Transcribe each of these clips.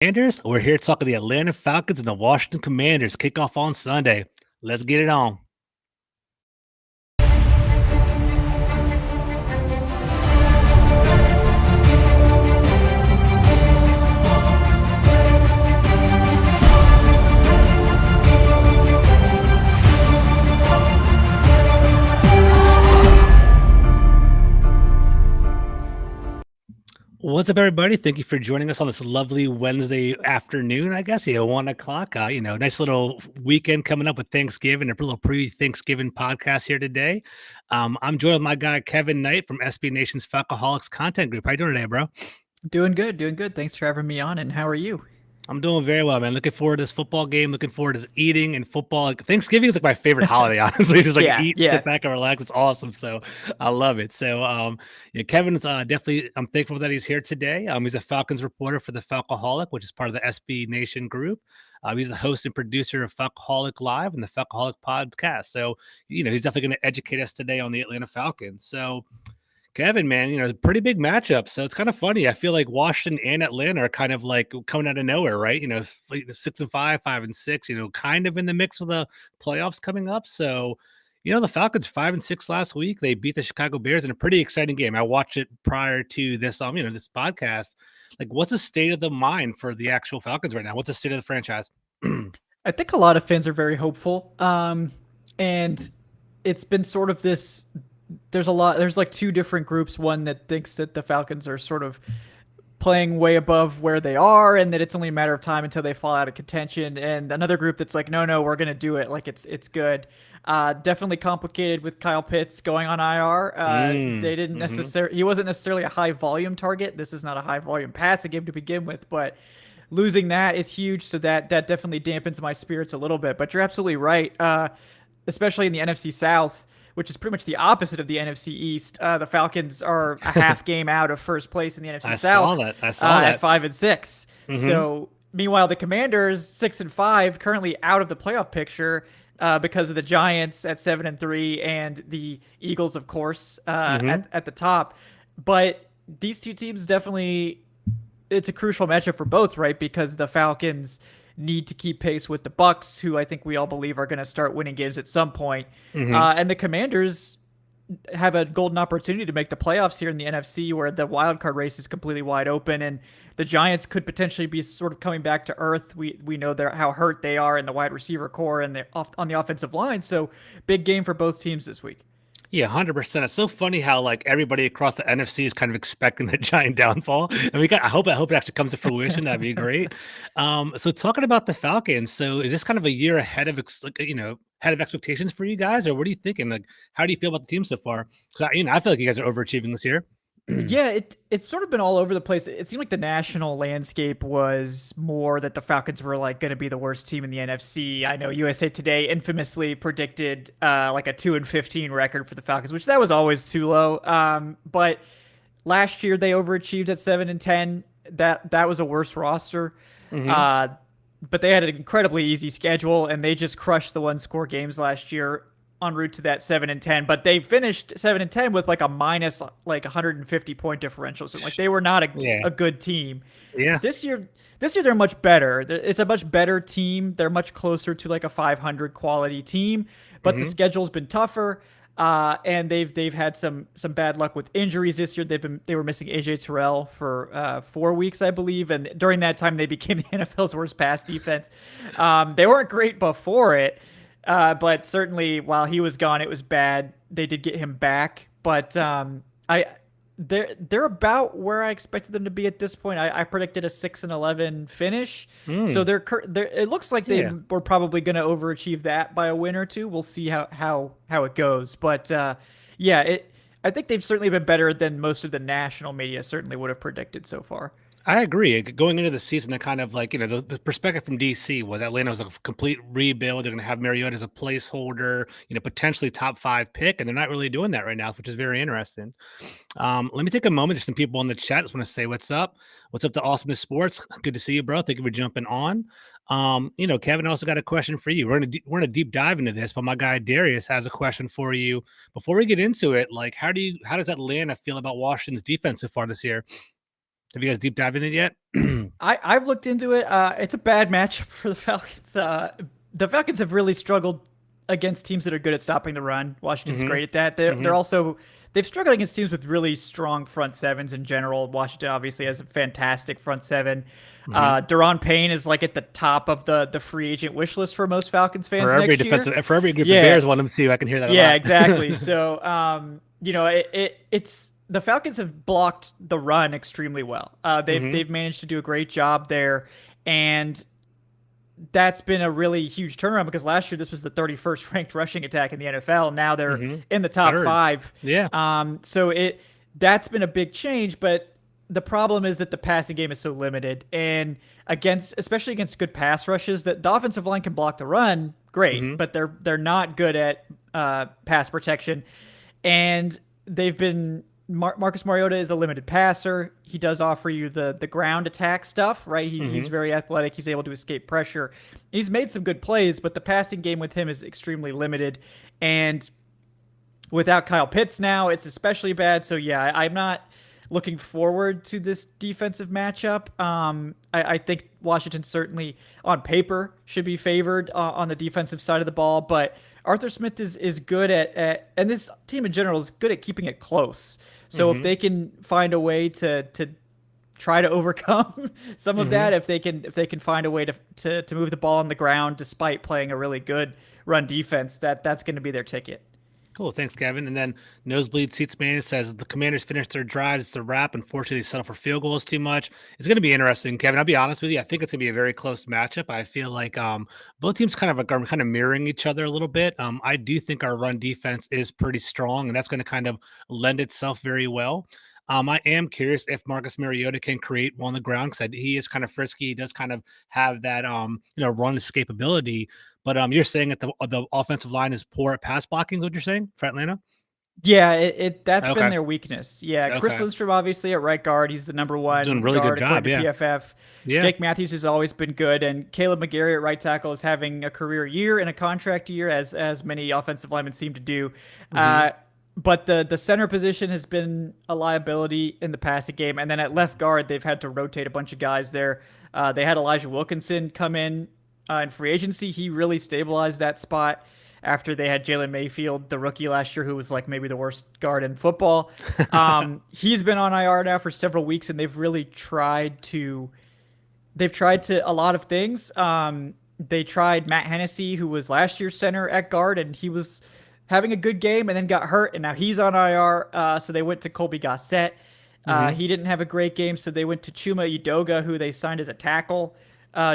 Commanders. We're here talking the Atlanta Falcons and the Washington Commanders. Kickoff on Sunday. Let's get it on. What's up, everybody? Thank you for joining us on this lovely Wednesday afternoon, I guess, 1 o'clock. Nice little weekend coming up with Thanksgiving, a little pre-Thanksgiving podcast here today. I'm joined with my guy, Kevin Knight from SB Nation's Falcoholics content group. How you doing today, bro? Doing good. Thanks for having me on. And how are you? I'm doing very well, man. Looking forward to this football game. Looking forward to eating and football. Like, Thanksgiving is like my favorite holiday, honestly. Just like eat, sit back, and relax. It's awesome. So I love it. So, Kevin's definitely. I'm thankful that he's here today. He's a Falcons reporter for the Falcoholic, which is part of the SB Nation group. He's the host and producer of Falcoholic Live and the Falcoholic podcast. So, he's definitely going to educate us today on the Atlanta Falcons. So, Kevin, man, pretty big matchup. So it's kind of funny. I feel like Washington and Atlanta are kind of like coming out of nowhere, right? 6-5, 5-6, kind of in the mix with the playoffs coming up. So, the Falcons 5-6 last week. They beat the Chicago Bears in a pretty exciting game. I watched it prior to this, this podcast. Like, what's the state of the mind for the actual Falcons right now? What's the state of the franchise? I think a lot of fans are very hopeful. And it's been sort of this. There's like two different groups. One that thinks that the Falcons are sort of playing way above where they are and that it's only a matter of time until they fall out of contention. And another group that's like, no, we're going to do it. Like it's good. Definitely complicated with Kyle Pitts going on IR. They didn't necessarily, he wasn't necessarily a high volume target. This is not a high volume passing game to begin with, but losing that is huge. So that definitely dampens my spirits a little bit, but you're absolutely right. Especially in the NFC South, which is pretty much the opposite of the NFC East. The Falcons are a half game out of first place in the NFC South. I saw that. At 5-6. So meanwhile, the Commanders 6-5, currently out of the playoff picture because of the Giants at 7-3 and the Eagles, of course, at the top. But these two teams definitely, it's a crucial matchup for both, right? Because the Falcons need to keep pace with the Bucks, who I think we all believe are going to start winning games at some point. And the Commanders have a golden opportunity to make the playoffs here in the NFC, where the wild card race is completely wide open, and the Giants could potentially be sort of coming back to earth. We know how hurt they are in the wide receiver core and on the offensive line. So big game for both teams this week. Yeah, 100%. It's so funny how like everybody across the NFC is kind of expecting the giant downfall, and I hope it actually comes to fruition. That'd be great. So talking about the Falcons, so is this kind of a year ahead of ahead of expectations for you guys, or what are you thinking? Like, how do you feel about the team so far? Because I feel like you guys are overachieving this year. Yeah, it's sort of been all over the place. It seemed like the national landscape was more that the Falcons were like going to be the worst team in the NFC. I know USA Today infamously predicted like a 2-15 record for the Falcons, which that was always too low. But last year they overachieved at 7-10. That was a worse roster. But they had an incredibly easy schedule, and they just crushed the one-score games last year en route to that 7-10. But they finished 7-10 with like a minus like 150 point differential. So like they were not a good team. Yeah. This year they're much better. It's a much better team. They're much closer to like a 500 quality team. But the schedule's been tougher. And they've had some bad luck with injuries this year. They were missing AJ Terrell for 4 weeks, I believe, and during that time they became the NFL's worst pass defense. They weren't great before it, but certainly while he was gone, it was bad. They did get him back, but they're about where I expected them to be at this point. I predicted a 6-11 finish, so they're it looks like they were probably going to overachieve that by a win or two. We'll see how it goes, but I think they've certainly been better than most of the national media certainly would have predicted so far. I agree. Going into the season, that kind of like, the perspective from DC was Atlanta was a complete rebuild. They're going to have Mariota as a placeholder, potentially top 5 pick, and they're not really doing that right now, which is very interesting. Let me take a moment. There's some people in the chat. Just want to say what's up. What's up to Awesomeness Sports? Good to see you, bro. Thank you for jumping on. Kevin also got a question for you. We're gonna deep dive into this, but my guy Darius has a question for you. Before we get into it, like how does Atlanta feel about Washington's defense so far this year? Have you guys deep dived in it yet? I've looked into it. It's a bad matchup for the Falcons. The Falcons have really struggled against teams that are good at stopping the run. Washington's great at that. They're also they've struggled against teams with really strong front sevens in general. Washington obviously has a fantastic front seven. Daron Payne is like at the top of the free agent wish list for most Falcons fans for every next year. For every group of Bears want him to see. I can hear that. Yeah, exactly. So it's the Falcons have blocked the run extremely well. They've managed to do a great job there, and that's been a really huge turnaround because last year this was the 31st ranked rushing attack in the NFL. Now they're in the top 5. Yeah. So that's been a big change, but the problem is that the passing game is so limited, and especially against good pass rushes, that the offensive line can block the run, great, but they're not good at pass protection, and they've been. Marcus Mariota is a limited passer. He does offer you the ground attack stuff, right? He's very athletic. He's able to escape pressure. He's made some good plays, but the passing game with him is extremely limited. And without Kyle Pitts now, it's especially bad. So, yeah, I'm not looking forward to this defensive matchup. I think Washington certainly, on paper, should be favored on the defensive side of the ball, but Arthur Smith is good at and this team in general is good at keeping it close. So if they can find a way to try to overcome some of that, if they can find a way to move the ball on the ground despite playing a really good run defense, that's going to be their ticket. Cool. Thanks, Kevin. And then Nosebleed Seats Man says the Commanders finished their drives. It's a wrap. Unfortunately, they settle for field goals too much. It's going to be interesting, Kevin. I'll be honest with you. I think it's going to be a very close matchup. I feel like both teams are kind of mirroring each other a little bit. I do think our run defense is pretty strong, and that's going to kind of lend itself very well. I am curious if Marcus Mariota can create on the ground because he is kind of frisky. He does kind of have that run escapability. But you're saying that the offensive line is poor at pass blocking. Is what you're saying for Atlanta? Yeah, that's been their weakness. Yeah, Chris Lindstrom obviously at right guard. He's the number one doing a really guard good job. To PFF. Yeah. Jake Matthews has always been good, and Caleb McGarry at right tackle is having a career year and a contract year, as many offensive linemen seem to do. But the center position has been a liability in the passing game, and then at left guard they've had to rotate a bunch of guys there. They had Elijah Wilkinson come in free agency. He really stabilized that spot after they had Jalen Mayfield, the rookie last year, who was like maybe the worst guard in football. He's been on IR now for several weeks, and they've really tried to a lot of things. They tried Matt Hennessy, who was last year's center at guard, and he was having a good game and then got hurt, and now he's on IR. So they went to Colby Gossett. He didn't have a great game, so they went to Chuma Edoga, who they signed as a tackle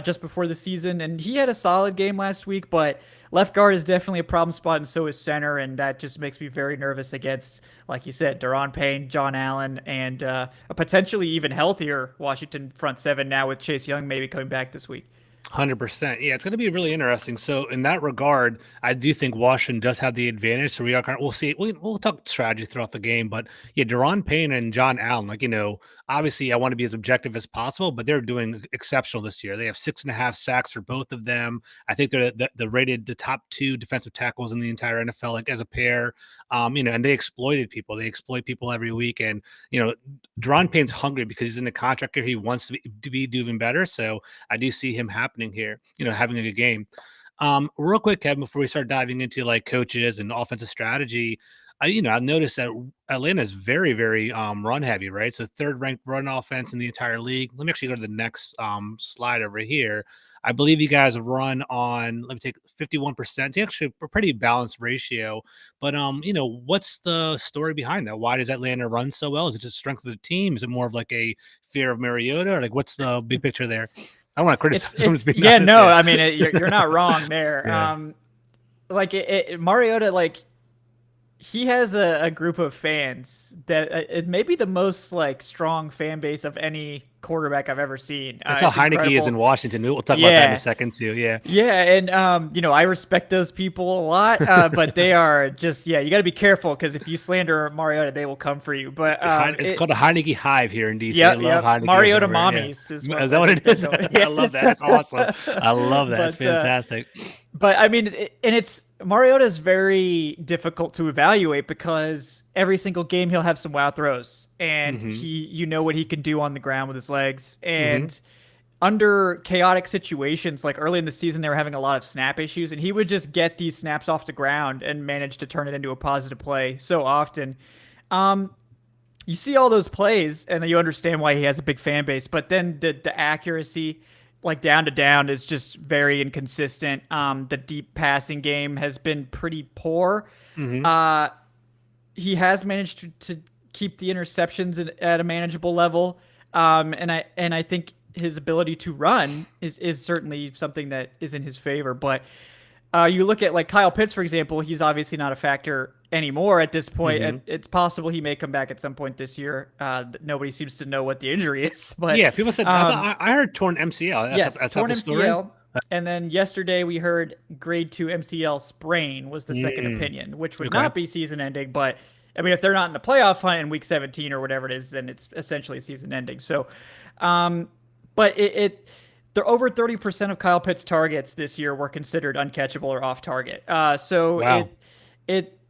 just before the season, and he had a solid game last week, but left guard is definitely a problem spot, and so is center, and that just makes me very nervous against, like you said, Daron Payne, John Allen, and a potentially even healthier Washington front seven now with Chase Young maybe coming back this week. 100%. Yeah, it's going to be really interesting. So in that regard, I do think Washington does have the advantage. So we'll see. We'll talk strategy throughout the game, but yeah, Daron Payne and John Allen, obviously I want to be as objective as possible, but they're doing exceptional this year. They have 6.5 sacks for both of them. I think they're the rated the top 2 defensive tackles in the entire NFL, like as a pair. And they exploited people. They exploit people every week. And, Daron Payne's hungry because he's in the contract here. He wants to be doing better. So I do see him happening here, having a good game. Real quick, Kevin, before we start diving into like coaches and offensive strategy, I've noticed that Atlanta is very, very run heavy, right? So 3rd ranked run offense in the entire league. Let me actually go to the next slide over here. I believe you guys run on, let me take 51%. It's actually a pretty balanced ratio. But, what's the story behind that? Why does Atlanta run so well? Is it just strength of the team? Is it more of like a fear of Mariota? Or like what's the big picture there? I don't want to criticize. I mean, you're not wrong there. Mariota, he has a group of fans that it may be the most strong fan base of any quarterback I've ever seen. That's how Heineke is in Washington. We'll talk about that in a second too. Yeah. Yeah. And, I respect those people a lot, but they are just, you got to be careful because if you slander Mariota, they will come for you. But it's called a Heineke hive here in DC. I love Heineke. Mariota mommies. Is that what it is? I love that. That's awesome. I love that. It's fantastic. But I mean, it's Mariota's very difficult to evaluate because every single game he'll have some wow throws, and Mm-hmm. you know what he can do on the ground with his legs. Mm-hmm. And under chaotic situations, like early in the season, they were having a lot of snap issues, and he would just get these snaps off the ground and manage to turn it into a positive play so often. Um, you see all those plays and you understand why he has a big fan base, but then the accuracy, like down to down, is just very inconsistent. The deep passing game has been pretty poor. Mm-hmm. Uh, he has managed to keep the interceptions at a manageable level, and I think his ability to run is certainly something that is in his favor. But you look at like Kyle Pitts, for example, he's obviously not a factor anymore at this point. Mm-hmm. It's possible he may come back at some point this year. Nobody seems to know what the injury is, but Yeah, people said I heard torn MCL. yes, That's not torn the story. MCL. And then yesterday we heard grade 2 MCL sprain was the second Mm, opinion, which would okay. not be season ending. But I mean, if they're not in the playoff hunt in week 17 or whatever it is, then it's essentially season ending. So, um, but they're over 30% of Kyle Pitt's targets this year were considered uncatchable or off target. So Wow.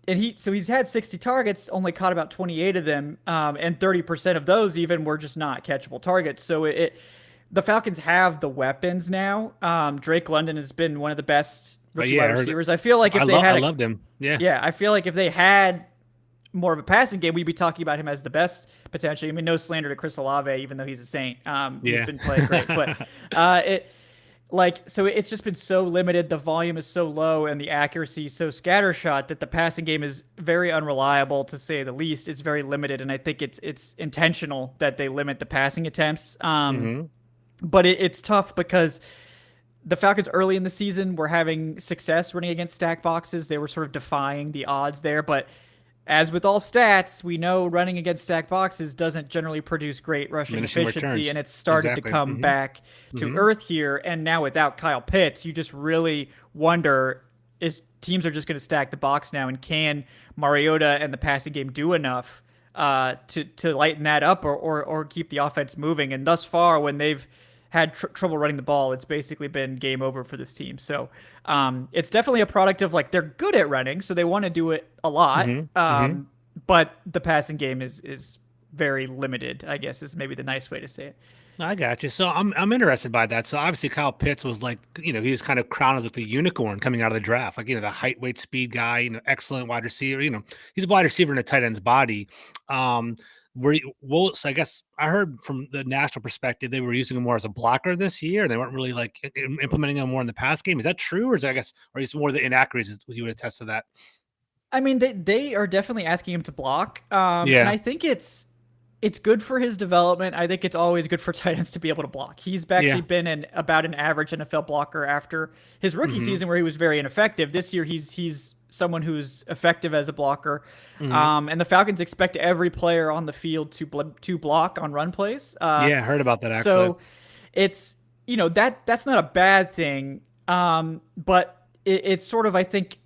he's had 60 targets, only caught about 28 of them, and 30% of those even were just not catchable targets. So the Falcons have the weapons now. Drake London has been one of the best rookie Yeah, wide receivers. I feel like if they had, I loved him. Yeah. yeah, I feel like if they had more of a passing game, we'd be talking about him as the best potentially. I mean, no slander to Chris Olave, even though he's a Saint. He's Yeah. been playing great, but so it's just been so limited. The volume is so low and the accuracy so scattershot that the passing game is very unreliable, to say the least. It's very limited, and I think it's intentional that they limit the passing attempts. Mm-hmm. But it's tough because the Falcons early in the season were having success running against stack boxes. They were sort of defying the odds there, but as with all stats, we know running against stacked boxes doesn't generally produce great rushing Diminishing efficiency, returns. and it's started to Exactly. come Mm-hmm. back to Mm-hmm. earth here. And now without Kyle Pitts, you just really wonder, is teams are just going to stack the box now, and can Mariota and the passing game do enough to lighten that up or keep the offense moving? And thus far, when they've had trouble running the ball, it's basically been game over for this team. So it's definitely a product of, like, they're good at running, so they want to do it a lot. Mm-hmm. Mm-hmm. But the passing game is very limited, I guess, is maybe the nice way to say it. I got you. So I'm interested by that. So obviously Kyle Pitts was like, he was kind of crowned as like the unicorn coming out of the draft, like, the height, weight, speed guy, excellent wide receiver. He's a wide receiver in a tight end's body. So I guess I heard from the national perspective they were using him more as a blocker this year. They weren't really like implementing him more in the pass game. Is that true, or or is more the inaccuracies? You would attest to that? I mean, they are definitely asking him to block, and Yeah. I think it's good for his development. I think it's always good for tight ends to be able to block. He's actually been about an average NFL blocker after his rookie Mm-hmm. season, where he was very ineffective. This year, he's someone who's effective as a blocker, Mm-hmm. and the Falcons expect every player on the field to block on run plays. Yeah, I heard about that actually. So it's that's not a bad thing, but it's sort of, I think,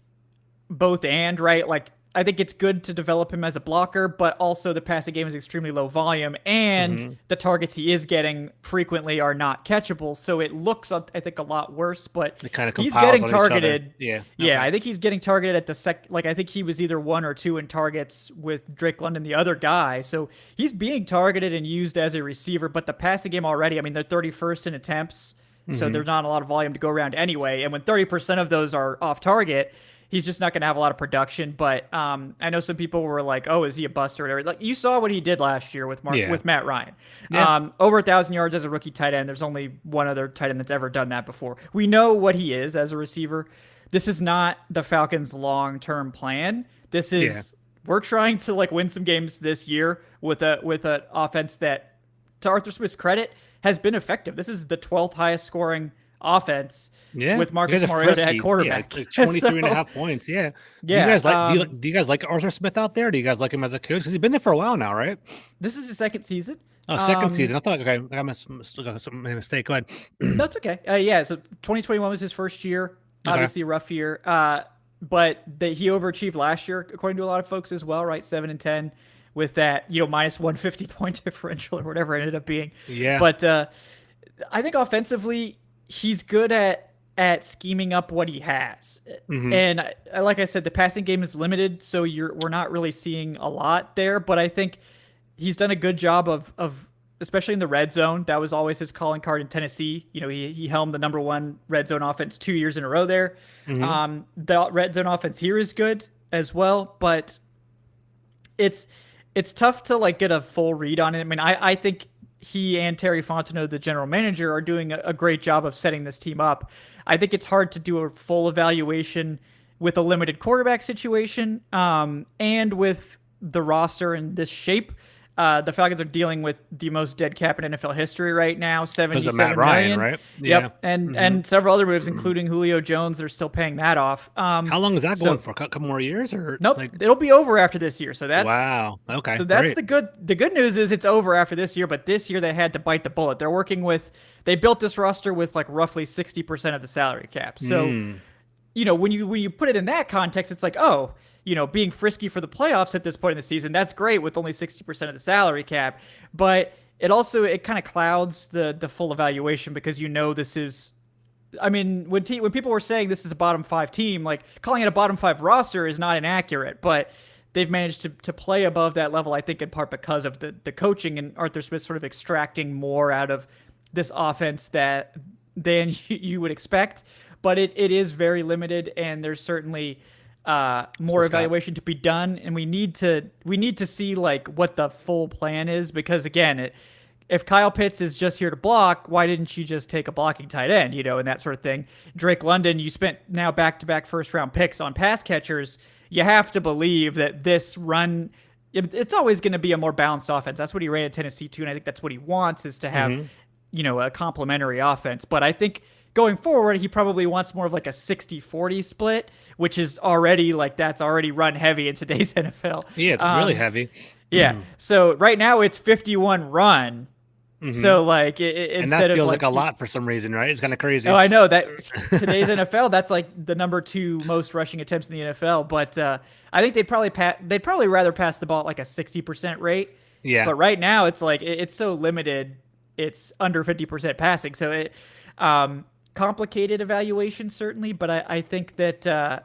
both and, right? Like, I think it's good to develop him as a blocker, but also the passing game is extremely low volume, and Mm-hmm. the targets he is getting frequently are not catchable. So it looks, I think, a lot worse. But It kind of he's compiles getting on each other. targeted. Yeah. Yeah, Okay. I think he's getting targeted at the Like, I think he was either 1 or 2 in targets with Drake London, the other guy. So he's being targeted and used as a receiver. But the passing game already, I mean, they're 31st in attempts, so Mm-hmm. there's not a lot of volume to go around anyway. And when 30% of those are off target, he's just not going to have a lot of production. But I know some people were like, "Oh, is he a bust or whatever?" Like, you saw what he did last year with with Matt Ryan. Yeah. Over 1,000 yards as a rookie tight end. There's only one other tight end that's ever done that before. We know what he is as a receiver. This is not the Falcons' long-term plan. This is we're trying to, like, win some games this year with an offense that, to Arthur Smith's credit, has been effective. This is the 12th highest scoring offense with Marcus Mariota at quarterback. Yeah, like 23 and a half points. Yeah. Yeah. Do you guys like Arthur Smith out there? Do you guys like him as a coach? Because he's been there for a while now, right? This is his second season. Oh, second season. I thought, okay, I made a mistake. Go ahead. That's okay. Yeah, so 2021 was his first year. Obviously a rough year. But he overachieved last year, according to a lot of folks as well, right? 7-10 with that, minus 150 point differential or whatever it ended up being. Yeah. But I think offensively, he's good at at scheming up what he has. Mm-hmm. And like I said, the passing game is limited, so we're not really seeing a lot there. But I think he's done a good job of especially in the red zone. That was always his calling card in Tennessee. You know, he helmed the #1 red zone offense 2 years in a row there. Mm-hmm. The red zone offense here is good as well, but it's tough to like get a full read on it. I mean, I think he and Terry Fontenot, the general manager, are doing a great job of setting this team up. I think it's hard to do a full evaluation with a limited quarterback situation, and with the roster in this shape. The Falcons are dealing with the most dead cap in NFL history right now, $77 Matt Ryan, million. right? Yeah. Yep, and several other moves, including Julio Jones. They're still paying that off. How long is that going for? A couple more years, or nope? It'll be over after this year. So that's wow. Okay. So that's great. the good news is it's over after this year. But this year they had to bite the bullet. They built this roster with like roughly 60% of the salary cap. So you know, when you put it in that context, it's like, oh, you know, being frisky for the playoffs at this point in the season, that's great with only 60% of the salary cap. But it kind of clouds the full evaluation, because you know this is, I mean, when people were saying this is a bottom 5 team, like calling it a bottom 5 roster is not inaccurate, but they've managed to play above that level, I think in part because of the coaching and Arthur Smith sort of extracting more out of this offense than you would expect. But it is very limited, and there's certainly more evaluation to be done, and we need to see like what the full plan is, because again, if Kyle Pitts is just here to block, why didn't you just take a blocking tight end, you know, and that sort of thing? Drake London, you spent now back-to-back first-round picks on pass catchers. You have to believe that this run, it's always going to be a more balanced offense. That's what he ran at Tennessee too, and I think that's what he wants, is to have, you know, a complementary offense. But I think going forward, he probably wants more of like a 60-40 split, which is already like, that's already run heavy in today's NFL. Yeah, it's really heavy. Yeah. So right now it's 51 run. So like and that feels like a lot for some reason, right? It's kind of crazy. Oh, I know that today's NFL, that's like the #2 most rushing attempts in the NFL. But I think they'd probably rather pass the ball at like a 60% rate. Yeah. But right now it's like it's so limited, it's under 50% passing. So it complicated evaluation certainly, but I think that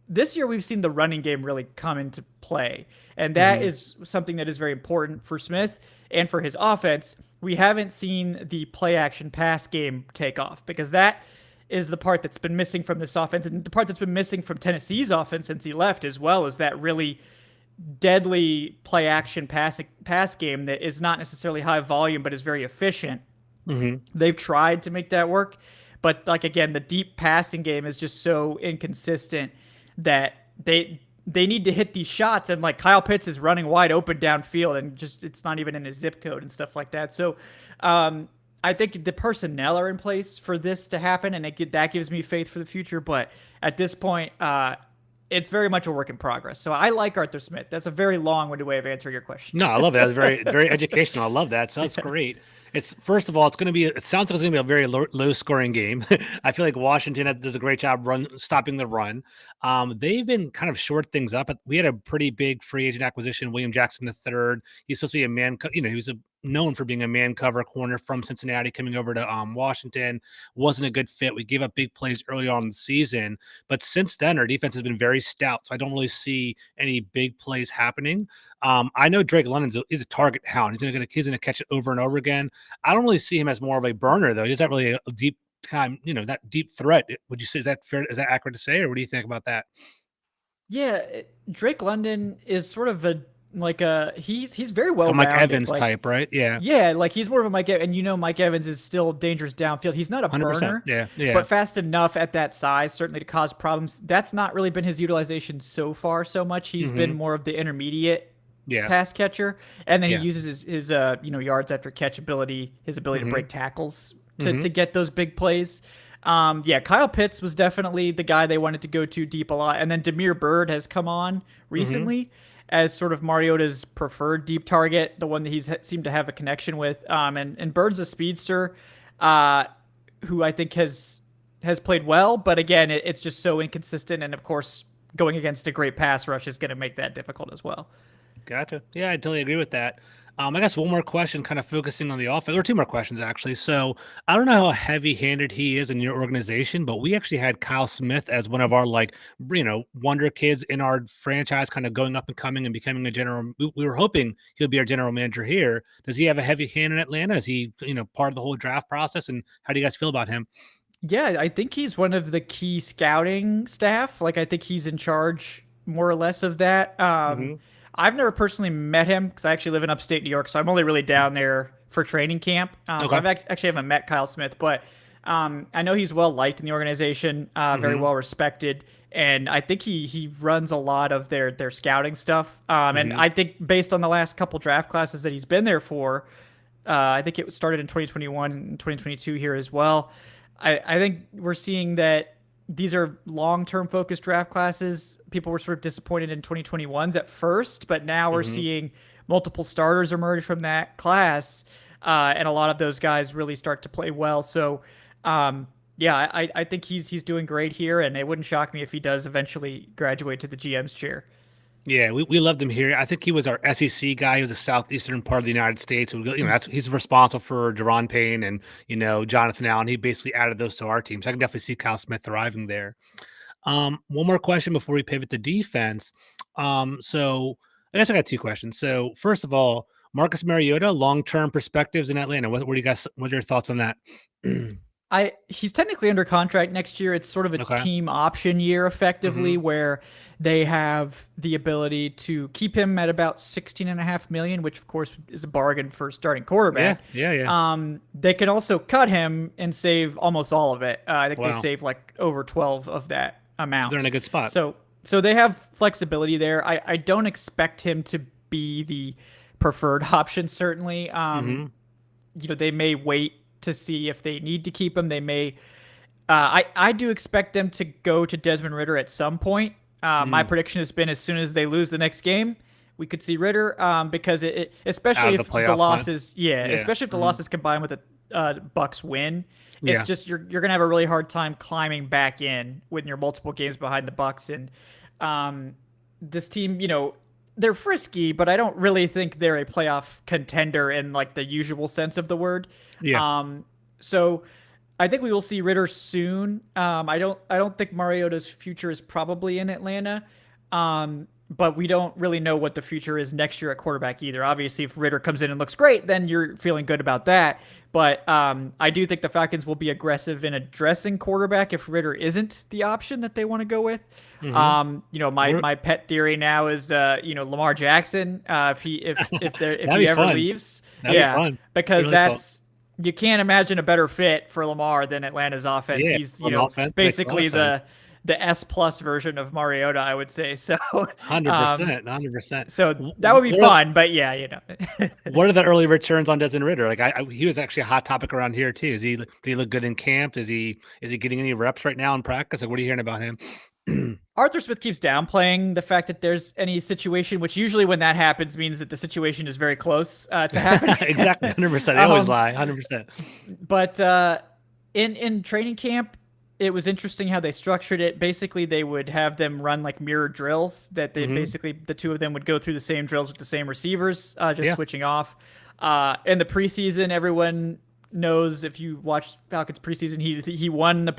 this year we've seen the running game really come into play, and that is something that is very important for Smith and for his offense. We haven't seen the play action pass game take off, because that is the part that's been missing from this offense, and the part that's been missing from Tennessee's offense since he left as well, is that really deadly play action pass game that is not necessarily high volume but is very efficient. They've tried to make that work, but like again, the deep passing game is just so inconsistent that they need to hit these shots, and like Kyle Pitts is running wide open downfield, and just it's not even in his zip code and stuff like that. So I think the personnel are in place for this to happen, and that gives me faith for the future. But at this point, it's very much a work in progress. So I like Arthur Smith. That's a very long-winded way of answering your question. No, I love it. That's very, very educational. I love that. So that's great. It's first of all, it sounds like it's going to be a very low scoring game. I feel like Washington does a great job stopping the run. They've been kind of short things up. We had a pretty big free agent acquisition, William Jackson III. He's supposed to be a man, he was known for being a man cover corner from Cincinnati, coming over to Washington. Wasn't a good fit. We gave up big plays early on in the season, but since then our defense has been very stout, so I don't really see any big plays happening. I know Drake London's a target hound. He's gonna catch it over and over again. I don't really see him as more of a burner, though. He's not really a deep time, that deep threat. Would you say, is that fair? Is that accurate to say, or what do you think about that? Yeah, Drake London is sort of he's very well Mike rounded. Evans type, right? Yeah. Yeah, like he's more of a Mike Evans, and Mike Evans is still dangerous downfield. He's not a 100%. Burner, yeah, but fast enough at that size certainly to cause problems. That's not really been his utilization so far so much. He's been more of the intermediate pass catcher, and then he uses his yards after catch ability, his ability to break tackles to get those big plays. Kyle Pitts was definitely the guy they wanted to go to deep a lot, and then Damiere Byrd has come on recently as sort of Mariota's preferred deep target, the one that he's seemed to have a connection with. And Bird's a speedster who I think has played well, but again, it's just so inconsistent, and of course, going against a great pass rush is going to make that difficult as well. Gotcha. Yeah, I totally agree with that. I guess one more question, kind of focusing on the offense, or two more questions actually. So I don't know how heavy-handed he is in your organization, but we actually had Kyle Smith as one of our wonder kids in our franchise, kind of going up and coming and becoming a general. We were hoping he'll be our general manager here. Does he have a heavy hand in Atlanta? Is he part of the whole draft process? And how do you guys feel about him? Yeah, I think he's one of the key scouting staff. Like, I think he's in charge more or less of that. Mm-hmm. I've never personally met him because I actually live in upstate New York, so I'm only really down there for training camp. So Okay. actually haven't met Kyle Smith, but I know he's well liked in the organization, very Mm-hmm. well respected, and I think he runs a lot of their scouting stuff. And Mm-hmm. I think based on the last couple draft classes that he's been there for, I think it started in 2021 and 2022 here as well. I think we're seeing that these are long-term focused draft classes. People were sort of disappointed in 2021s at first, but now we're Mm-hmm. seeing multiple starters emerge from that class, and a lot of those guys really start to play well. So, yeah, I think he's doing great here, and it wouldn't shock me if he does eventually graduate to the GM's chair. Yeah, we loved him here. I think he was our SEC guy. He was the southeastern part of the United States. So, he's responsible for Deron Payne and Jonathan Allen. He basically added those to our team. So I can definitely see Kyle Smith thriving there. One more question before we pivot to defense. So I guess I got two questions. So first of all, Marcus Mariota, long-term perspectives in Atlanta. What do you guys? What are your thoughts on that? He's technically under contract next year. It's sort of a Okay. team option year, effectively, Mm-hmm. where they have the ability to keep him at about 16.5 million, which of course is a bargain for starting quarterback. Yeah. They can also cut him and save almost all of it. I think they Wow. save like over 12 of that amount. They're in a good spot. So they have flexibility there. I don't expect him to be the preferred option, certainly. Mm-hmm. They may wait to see if they need to keep him. They may. I do expect them to go to Desmond Ritter at some point. My prediction has been as soon as they lose the next game, we could see Ritter, because especially Out of if the the playoff losses, Yeah. especially if the losses combine with the Bucks win, Yeah. it's just you're gonna have a really hard time climbing back in when you're multiple games behind the Bucks. And this team, they're frisky, but I don't really think they're a playoff contender in like the usual sense of the word. Yeah. So I think we will see Ritter soon. I don't think Mariota's future is probably in Atlanta. But we don't really know what the future is next year at quarterback either. Obviously, if Ritter comes in and looks great, then you're feeling good about that. But I do think the Falcons will be aggressive in addressing quarterback if Ritter isn't the option that they want to go with. My pet theory now is Lamar Jackson. If he ever fun. leaves, That'd be fun. because Really that's you can't imagine a better fit for Lamar than Atlanta's offense. Yeah, He's on offense, makes a lot basically of sense. the S plus version of Mariota, I would say. So 100%, 100%. so that would be fun, but yeah. What are the early returns on Desmond Ritter? Like, he was actually a hot topic around here too. Did he look good in camp? Is he getting any reps right now in practice? Like, what are you hearing about him? Arthur Smith keeps downplaying the fact that there's any situation, which usually when that happens means that the situation is very close to happening. Exactly, 100%. They always lie, 100%. But in training camp, it was interesting how they structured it. Basically, they would have them run like mirror drills that they basically the two of them would go through the same drills with the same receivers, just switching off. In the preseason, everyone knows, if you watch Falcons preseason, he won the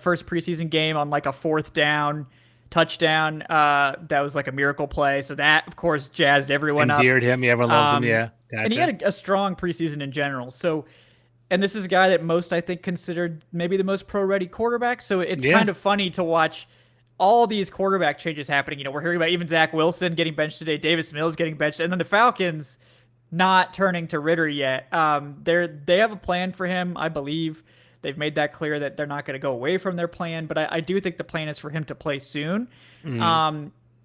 first preseason game on like a 4th down touchdown. That was like a miracle play. So that, of course, jazzed everyone up. Endeared him. Yeah, everyone loves him. Yeah. Gotcha. And he had a strong preseason in general. So, and this is a guy that most, I think, considered maybe the most pro-ready quarterback. So it's kind of funny to watch all these quarterback changes happening. We're hearing about even Zach Wilson getting benched today, Davis Mills getting benched, and then the Falcons not turning to Ritter yet. They have a plan for him, I believe. They've made that clear that they're not going to go away from their plan, but I do think the plan is for him to play soon.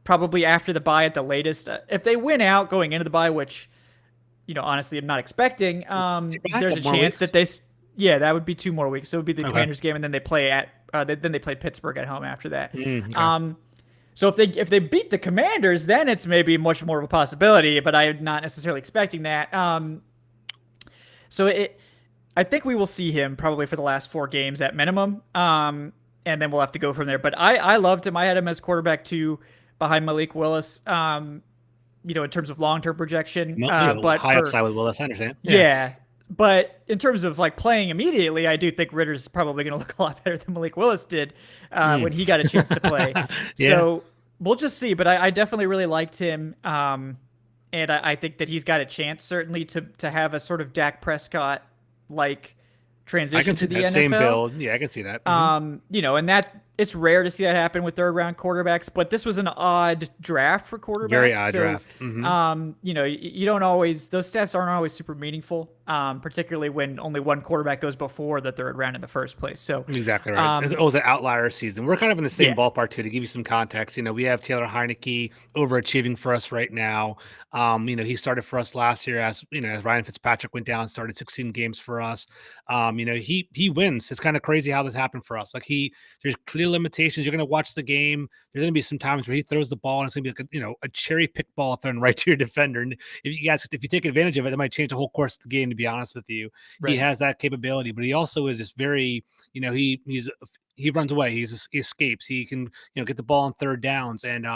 Probably after the bye at the latest. If they win out going into the bye, which honestly, I'm not expecting. There's a chance that that would be 2 more weeks. So it would be the Commanders game, and then they play Pittsburgh at home after that. Okay. So if they beat the Commanders, then it's maybe much more of a possibility. But I'm not necessarily expecting that. I think we will see him probably for the last 4 games at minimum, and then we'll have to go from there. But I loved him. I had him as quarterback 2 behind Malik Willis. in terms of long-term projection. But high upside with Willis, I understand. Yeah. But in terms of like playing immediately, I do think Ritter's probably going to look a lot better than Malik Willis did when he got a chance to play. So we'll just see. But I definitely really liked him. And I think that he's got a chance certainly to have a sort of Dak Prescott like transition to the NFL. Same build. Yeah, I can see that. And that it's rare to see that happen with third round quarterbacks, but this was an odd draft for quarterbacks. Very odd draft. You don't always, those stats aren't always super meaningful, particularly when only one quarterback goes before the third round in the first place. So exactly right. It was an outlier season. We're kind of in the same ballpark too. To give you some context, we have Taylor Heineke overachieving for us right now. He started for us last year as Ryan Fitzpatrick went down, started 16 games for us. He wins. It's kind of crazy how this happened for us. Like there's clear limitations. You're going to watch the game. There's going to be some times where he throws the ball and it's going to be like a cherry pick ball thrown right to your defender. And if you take advantage of it, it might change the whole course of the game. To be honest with you, He has that capability, but he also is this very, he runs away. He escapes. He can, get the ball on third downs. And,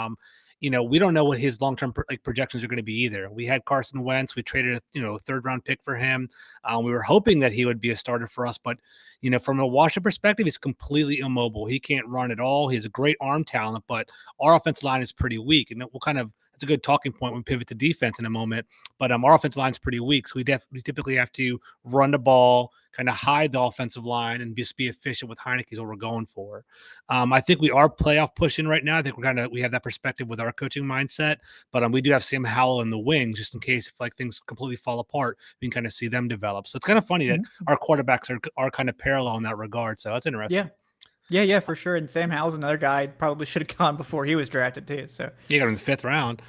we don't know what his long-term projections are going to be either. We had Carson Wentz. We traded a third-round pick for him. We were hoping that he would be a starter for us, but from a Washington perspective, he's completely immobile. He can't run at all. He has a great arm talent, but our offensive line is pretty weak, and it's a good talking point when we pivot to defense in a moment. But our offensive line is pretty weak, so we typically have to run the ball, kind of hide the offensive line, and just be efficient with Heineke is what we're going for. I think we are playoff pushing right now. I think we have that perspective with our coaching mindset, but we do have Sam Howell in the wings just in case if things completely fall apart, we can kind of see them develop. So it's kind of funny that our quarterbacks are kind of parallel in that regard. So that's interesting. Yeah, for sure. And Sam Howell's another guy probably should have gone before he was drafted too. So you got him in the 5th round.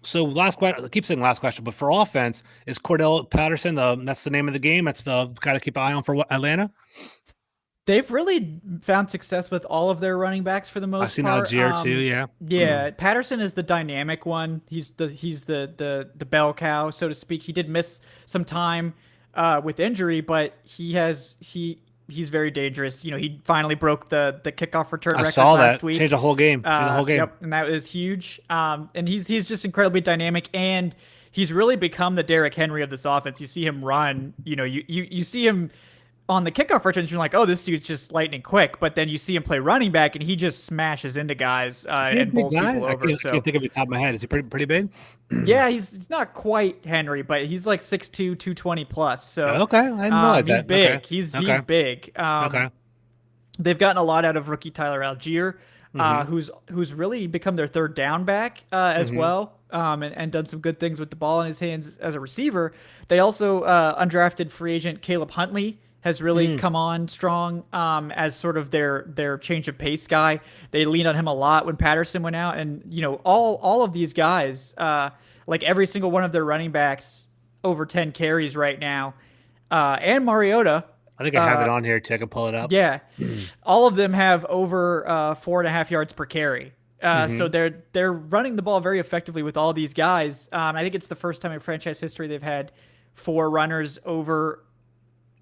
So last question, I keep saying last question, but for offense, is Cordell Patterson that's the name of the game? That's the guy to keep an eye on for Atlanta? They've really found success with all of their running backs for the most part. I've seen Algier too, yeah. Yeah, Patterson is the dynamic one. He's the bell cow, so to speak. He did miss some time with injury, but he's very dangerous. He finally broke the kickoff return record last week. Changed the whole game. Yep, and that was huge. And he's just incredibly dynamic, and he's really become the Derrick Henry of this offense. You see him run. You see him on the kickoff returns. You're like, oh, this dude's just lightning quick. But then you see him play running back, and he just smashes into guys and bowls people over. I can't think of the top of my head. Is he pretty big? Yeah, he's not quite Henry, but he's like 6'2", 220 plus. So okay, I didn't realize he's that. Big. Okay. He's big. They've gotten a lot out of rookie Tyler Algier, who's really become their third down back as well, and done some good things with the ball in his hands as a receiver. They also undrafted free agent Caleb Huntley has really come on strong as sort of their change of pace guy. They leaned on him a lot when Patterson went out, and all of these guys, like every single one of their running backs, over 10 carries right now, and Mariota. I think I have it on here too. I can pull it up. Yeah, all of them have over 4.5 yards per carry. So they're running the ball very effectively with all these guys. I think it's the first time in franchise history they've had 4 runners over.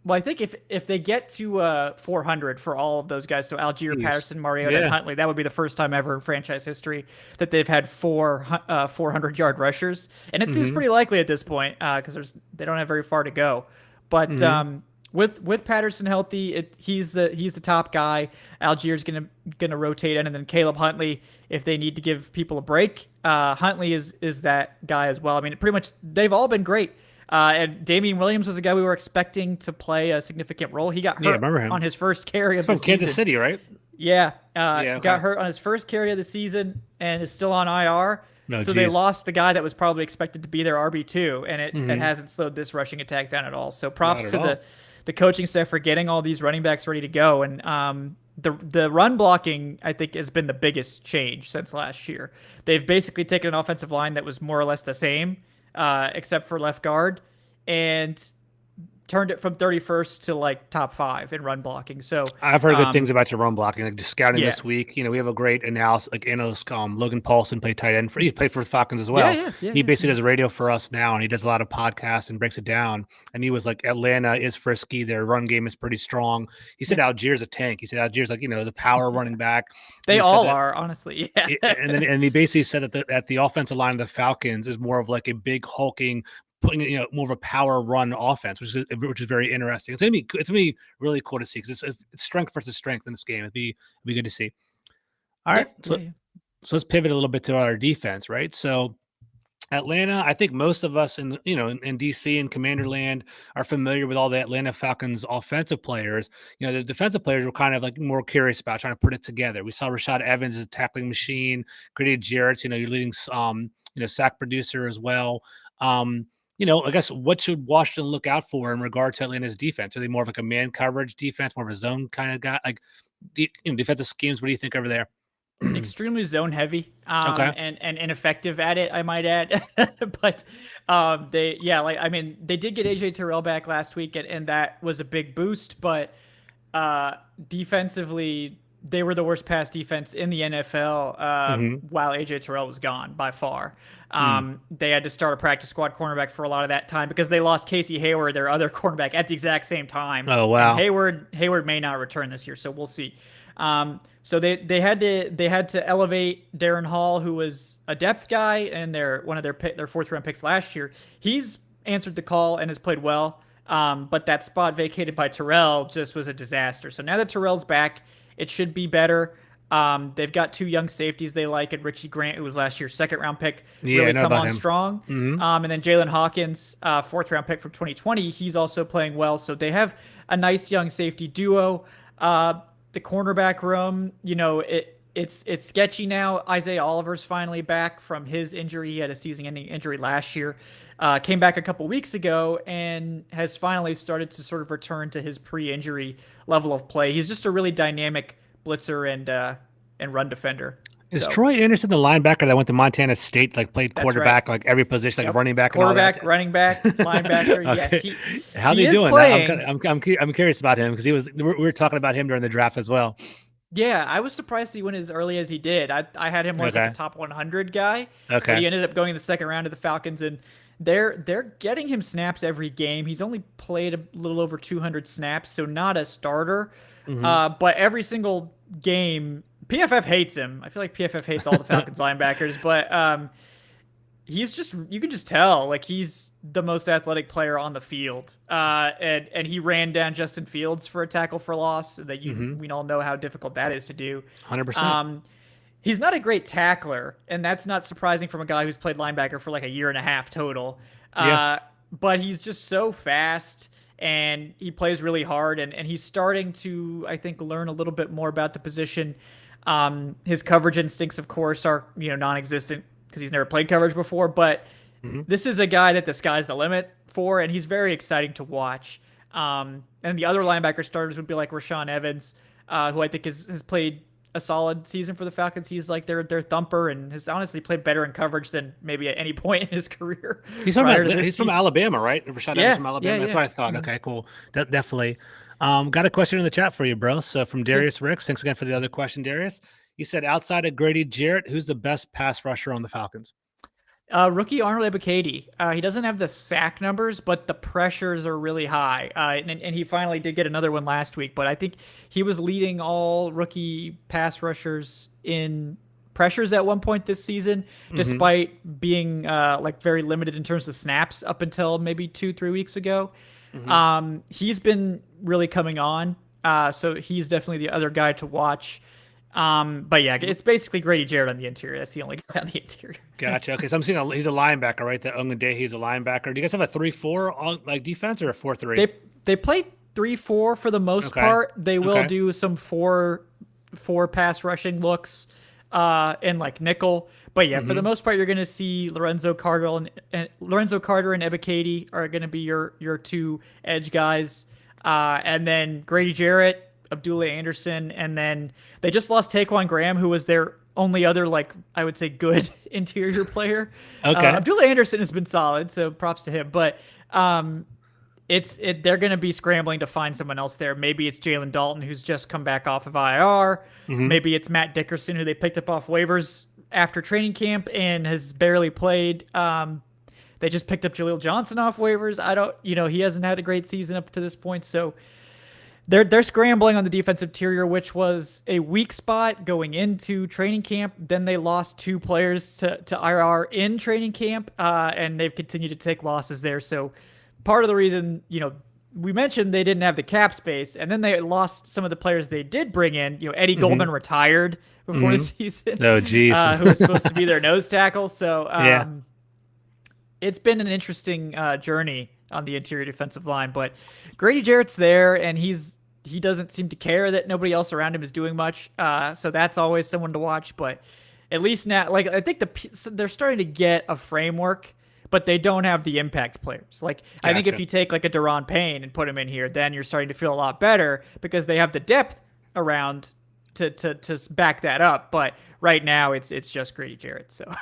Well, I think if they get to 400 for all of those guys, so Algier, Patterson, Mariota, and Huntley, that would be the first time ever in franchise history that they've had 4 400-yard rushers, and it seems pretty likely at this point because they don't have very far to go. But with Patterson healthy, he's the top guy. Algier's gonna rotate in, and then Caleb Huntley, if they need to give people a break, Huntley is that guy as well. I mean, pretty much they've all been great. And Damian Williams was a guy we were expecting to play a significant role. He got hurt on his first carry of the season. From Kansas City, right? Yeah. Got hurt on his first carry of the season and is still on IR. They lost the guy that was probably expected to be their RB2, and it hasn't slowed this rushing attack down at all. So props to the coaching staff for getting all these running backs ready to go. And the run blocking, I think, has been the biggest change since last year. They've basically taken an offensive line that was more or less the same, except for left guard, and turned it from 31st to like top 5 in run blocking. So I've heard good things about your run blocking. Like just scouting yeah. this week, we have a great analyst. Logan Paulson played tight end he played for the Falcons as well. He basically does radio for us now, and he does a lot of podcasts and breaks it down. And he was like, Atlanta is frisky. Their run game is pretty strong. He said Algiers a tank. He said Algiers the power running back. They all are, honestly. Yeah. And he basically said that the offensive line of the Falcons is more of like a big hulking, putting more of a power run offense, which is very interesting. It's gonna be really cool to see because it's strength versus strength in this game. It'd be good to see. All right, so let's pivot a little bit to our defense, right? So Atlanta, I think most of us in DC and Commanderland are familiar with all the Atlanta Falcons offensive players. The defensive players were kind of like more curious about trying to put it together. We saw Rashad Evans as a tackling machine, Grady Jarrett's, your leading sack producer as well. I guess what should Washington look out for in regard to Atlanta's defense? Are they more of like a man coverage defense, more of a zone kind of guy? Like, defensive schemes, what do you think over there? Extremely zone heavy, okay. and ineffective at it, I might add. But they did get AJ Terrell back last week, and that was a big boost. But defensively, they were the worst pass defense in the NFL while AJ Terrell was gone by far. They had to start a practice squad cornerback for a lot of that time because they lost Casey Hayward, their other cornerback, at the exact same time. Oh, wow. And Hayward may not return this year, so we'll see. So they had to elevate Darren Hall, who was a depth guy and one of their 4th round picks last year. He's answered the call and has played well. But that spot vacated by Terrell just was a disaster. So now that Terrell's back, it should be better. They've got 2 young safeties they like, and Richie Grant, who was last year's 2nd round pick, really come on strong. And then Jalen Hawkins, 4th round pick from 2020, he's also playing well. So they have a nice young safety duo. The cornerback room, it's sketchy now. Isaiah Oliver's finally back from his injury. He had a season-ending injury last year. Came back a couple weeks ago and has finally started to sort of return to his pre-injury level of play. He's just a really dynamic blitzer and run defender. Is Troy Anderson the linebacker that went to Montana State, like played quarterback, like every position, like running back, quarterback, and all that? running back, linebacker? Okay. Yes. How's he doing? I'm curious about him because we were talking about him during the draft as well. Yeah, I was surprised he went as early as he did. I had him as like a top 100 guy. Okay. But he ended up going in the 2nd round of the Falcons, and they're getting him snaps every game. He's only played a little over 200 snaps, so not a starter. But every single game, PFF hates him. I feel like PFF hates all the Falcons linebackers, but you can just tell, like, he's the most athletic player on the field. And he ran down Justin Fields for a tackle for loss that we all know how difficult that is to do. 100%. He's not a great tackler, and that's not surprising from a guy who's played linebacker for like a year and a half total. But he's just so fast, and he plays really hard, and he's starting to, I think, learn a little bit more about the position. His coverage instincts, of course, are non-existent because he's never played coverage before, but this is a guy that the sky's the limit for, and he's very exciting to watch. And the other linebacker starters would be like Rashaan Evans, who I think has played a solid season for the Falcons. He's like their thumper and has honestly played better in coverage than maybe at any point in his career. He's from Alabama, right? Rashaan Evans from Alabama. That's what I thought. Okay, cool. Definitely. Got a question in the chat for you, bro. So from Darius Ricks, thanks again for the other question, Darius. He said, outside of Grady Jarrett, who's the best pass rusher on the Falcons? Rookie Arnold Ebiketie. He doesn't have the sack numbers, but the pressures are really high. And he finally did get another one last week, but I think he was leading all rookie pass rushers in pressures at one point this season, despite being very limited in terms of snaps up until maybe 2-3 weeks ago. He's been really coming on. So he's definitely the other guy to watch. But yeah, it's basically Grady Jarrett on the interior. That's the only guy on the interior. Gotcha. Okay, so I'm seeing he's a linebacker, right? That Ongunde, he's a linebacker. Do you guys have a 3-4 on like defense or a 4-3? They play 3-4 for the most part. They will do some 4 pass rushing looks, and like nickel. But yeah, for the most part, you're going to see Lorenzo Carter and Ebiketie are going to be your 2 edge guys, and then Grady Jarrett, Abdullah Anderson, and then they just lost Taquan Graham, who was their only other, I would say, good interior player. Okay. Abdullah Anderson has been solid, so props to him. But they're going to be scrambling to find someone else there. Maybe it's Jalen Dalton, who's just come back off of IR. Maybe it's Matt Dickerson, who they picked up off waivers after training camp and has barely played. They just picked up Jaleel Johnson off waivers. He hasn't had a great season up to this point. So they're scrambling on the defensive interior, which was a weak spot going into training camp. Then they lost 2 players to IR in training camp, and they've continued to take losses there. So part of the reason, we mentioned they didn't have the cap space, and then they lost some of the players they did bring in. Eddie Goldman retired before the season. Oh, geez. Who was supposed to be their nose tackle. So it's been an interesting journey on the interior defensive line. But Grady Jarrett's there, and he doesn't seem to care that nobody else around him is doing much. So that's always someone to watch. But at least now, I think they're starting to get a framework, but they don't have the impact players. Gotcha. I think if you take a Daron Payne and put him in here, then you're starting to feel a lot better because they have the depth around to back that up. But right now it's just Grady Jarrett. So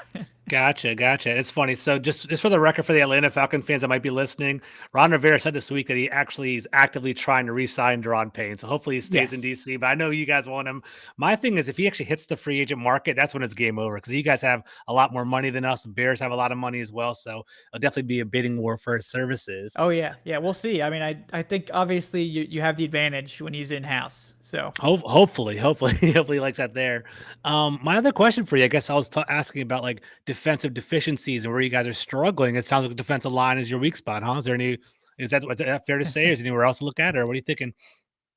Gotcha. It's funny. So just for the record, for the Atlanta Falcon fans that might be listening, Ron Rivera said this week that he actually is actively trying to re-sign Daron Payne. So hopefully he stays in DC, but I know you guys want him. My thing is, if he actually hits the free agent market, that's when it's game over, because you guys have a lot more money than us. The Bears have a lot of money as well. So it'll definitely be a bidding war for his services. Oh yeah. We'll see. I mean, I think obviously you have the advantage when he's in-house. So hopefully he likes that there. My other question for you, I guess I was asking about defensive deficiencies and where you guys are struggling. It sounds like the defensive line is your weak spot, huh? Is that fair to say? Is anywhere else to look at, or what are you thinking?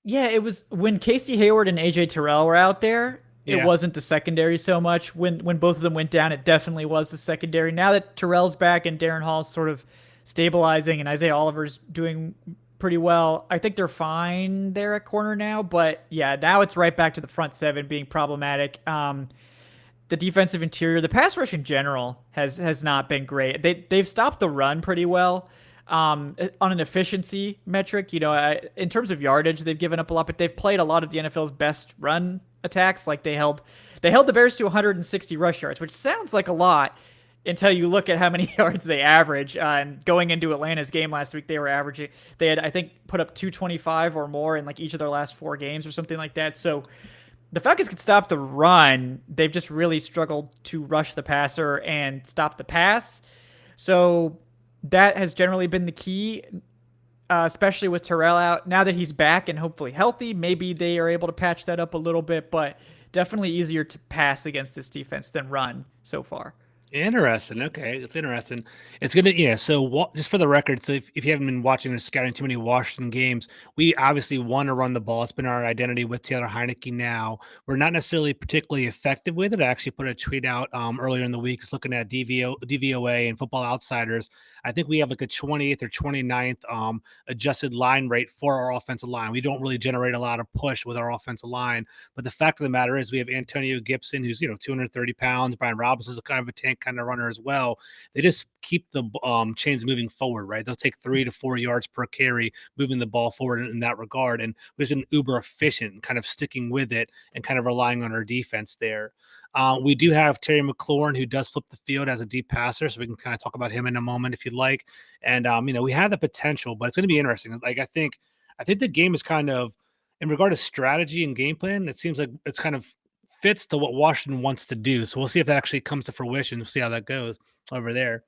Yeah, it was when Casey Hayward and AJ Terrell were out there. It wasn't the secondary so much. When both of them went down, it definitely was the secondary. Now that Terrell's back and Darren Hall's sort of stabilizing and Isaiah Oliver's doing pretty well, I think they're fine there at corner now. But yeah, now it's right back to the front seven being problematic. The defensive interior, the pass rush in general has not been great. They've stopped the run pretty well. On an efficiency metric, in terms of yardage, they've given up a lot, but they've played a lot of the NFL's best run attacks. They held the Bears to 160 rush yards, which sounds like a lot until you look at how many yards they average. And going into Atlanta's game last week, they had, I think, put up 225 or more in each of their last 4 games or something like that. So the Falcons could stop the run. They've just really struggled to rush the passer and stop the pass. So that has generally been the key, especially with Terrell out. Now that he's back and hopefully healthy, maybe they are able to patch that up a little bit, but definitely easier to pass against this defense than run so far. Interesting. Okay, it's interesting. It's gonna So just for the record, so if you haven't been watching or scouting too many Washington games, we obviously want to run the ball. It's been our identity with Taylor Heineke. Now we're not necessarily particularly effective with it. I actually put a tweet out earlier in the week, just looking at DVOA and Football Outsiders. I think we have a 20th or 29th adjusted line rate for our offensive line. We don't really generate a lot of push with our offensive line, but the fact of the matter is we have Antonio Gibson, who's 230 pounds. Brian Robinson is a kind of a tank kind of runner as well. They just keep the chains moving forward, right? They'll take 3 to 4 yards per carry, moving the ball forward in that regard. And we've been uber efficient, kind of sticking with it and kind of relying on our defense there. We do have Terry McLaurin, who does flip the field as a deep passer, so we can kind of talk about him in a moment if you'd like. And we have the potential, but it's going to be interesting. I think the game is kind of, in regard to strategy and game plan, it seems like it's kind of fits to what Washington wants to do. So we'll see if that actually comes to fruition. We'll see how that goes over there.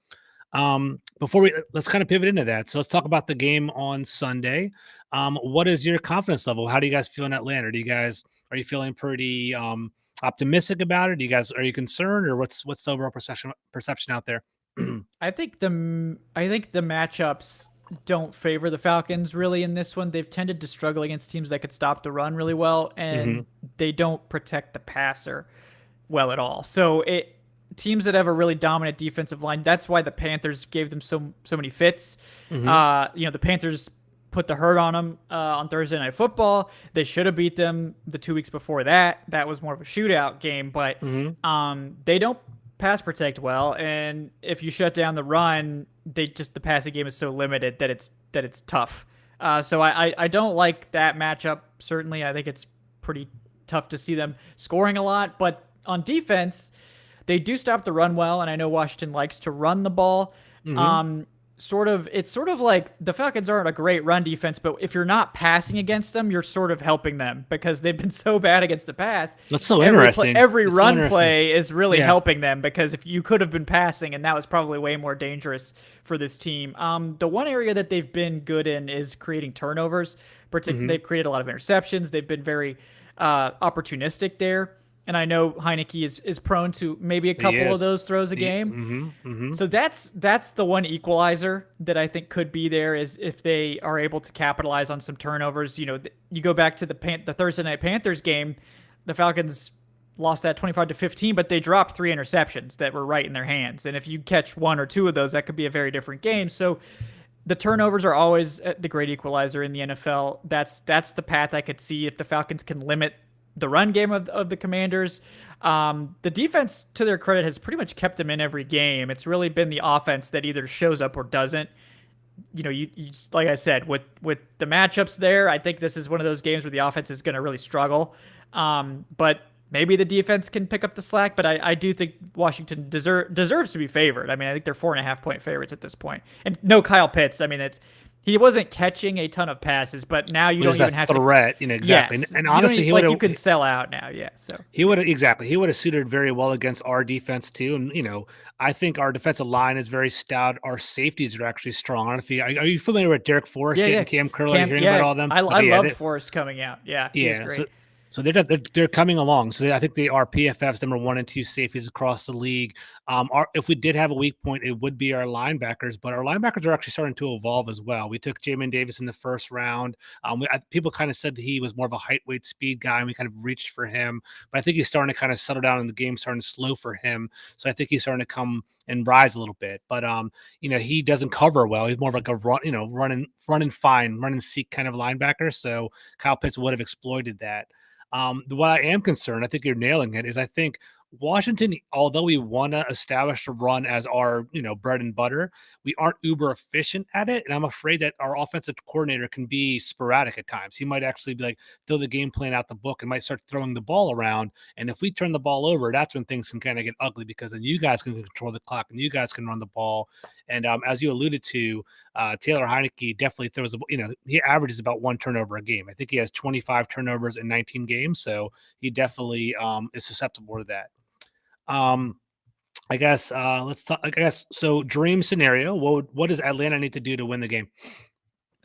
Let's kind of pivot into that. So let's talk about the game on Sunday. What is your confidence level? How do you guys feel in Atlanta? Are you feeling pretty optimistic about it? Are you concerned, or what's the overall perception out there? I think the matchups don't favor the Falcons really in this one. They've tended to struggle against teams that could stop the run really well, and they don't protect the passer well at all. So teams that have a really dominant defensive line, that's why the Panthers gave them so many fits. The Panthers put the hurt on them on Thursday Night Football. They should have beat them the 2 weeks before that. That was more of a shootout game, but they don't pass protect well, and if you shut down the run, the passing game is so limited that it's tough. So I don't like that matchup. Certainly, I think it's pretty tough to see them scoring a lot. But on defense, they do stop the run well, and I know Washington likes to run the ball. it's sort of like the Falcons aren't a great run defense, but if you're not passing against them, you're sort of helping them because they've been so bad against the pass. That's so interesting. Every It's run play is really Yeah. helping them because if you could have been passing, and that was probably way more dangerous for this team. The one area that they've been good in is creating turnovers. They've created a lot of interceptions. They've been very opportunistic there. And I know Heineke is prone to maybe a couple of those throws a game. So that's the one equalizer that I think could be there is if they are able to capitalize on some turnovers. You know, you go back to the Thursday Night Panthers game, the Falcons lost that 25-15, but they dropped 3 interceptions that were right in their hands. And if you catch 1 or 2 of those, that could be a very different game. So the turnovers are always the great equalizer in the NFL. That's the path I could see if the Falcons can limit the run game of the Commanders. The defense, to their credit, has pretty much kept them in every game. It's really been the offense that either shows up or doesn't. You know, you like I said, with the matchups there, I think this is one of those games where the offense is going to really struggle. But maybe the defense can pick up the slack, but I do think Washington deserves to be favored. I mean, I think they're 4.5-point favorites at this point. And no Kyle Pitts. I mean, he wasn't catching a ton of passes, but now you don't even have threat, exactly. Yes. And honestly, you can sell out now, yeah. So he would have suited very well against our defense too. And I think our defensive line is very stout. Our safeties are actually strong. I don't know if are you familiar with Derek Forrest and Cam Curley? Hearing about all them? I loved Forrest coming out. Yeah, he was great. So they're coming along. So I think they are PFF's number 1 and 2 safeties across the league. If we did have a weak point, it would be our linebackers, but our linebackers are actually starting to evolve as well. We took Jamin Davis in the first round. People kind of said that he was more of a height, weight, speed guy, and we kind of reached for him. But I think he's starting to kind of settle down in the game, starting to slow for him. So I think he's starting to come and rise a little bit. But he doesn't cover well. He's more of like a run and seek kind of linebacker. So Kyle Pitts would have exploited that. What I am concerned, I think you're nailing it, is I think Washington, although we want to establish a run as our, bread and butter, we aren't uber efficient at it. And I'm afraid that our offensive coordinator can be sporadic at times. He might actually be like, throw the game plan out the book and might start throwing the ball around. And if we turn the ball over, that's when things can kind of get ugly because then you guys can control the clock and you guys can run the ball. And as you alluded to, Taylor Heineke definitely throws, he averages about 1 turnover a game. I think he has 25 turnovers in 19 games. So he definitely is susceptible to that. I guess let's talk. So. Dream scenario. What does Atlanta need to do to win the game?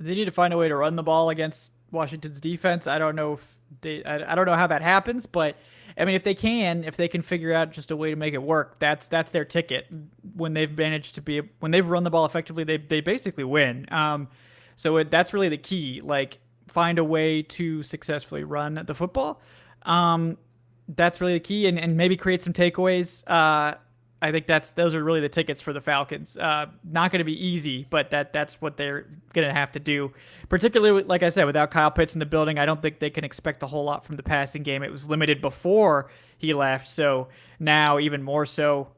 They need to find a way to run the ball against Washington's defense. I don't know I don't know how that happens, but I mean, if they can figure out just a way to make it work, that's their ticket. When they've run the ball effectively, they basically win. So that's really the key. Like, find a way to successfully run the football. That's really the key, and maybe create some takeaways. I think those are really the tickets for the Falcons. Not going to be easy, but that's what they're going to have to do. Particularly, like I said, without Kyle Pitts in the building, I don't think they can expect a whole lot from the passing game. It was limited before he left, so now even more so,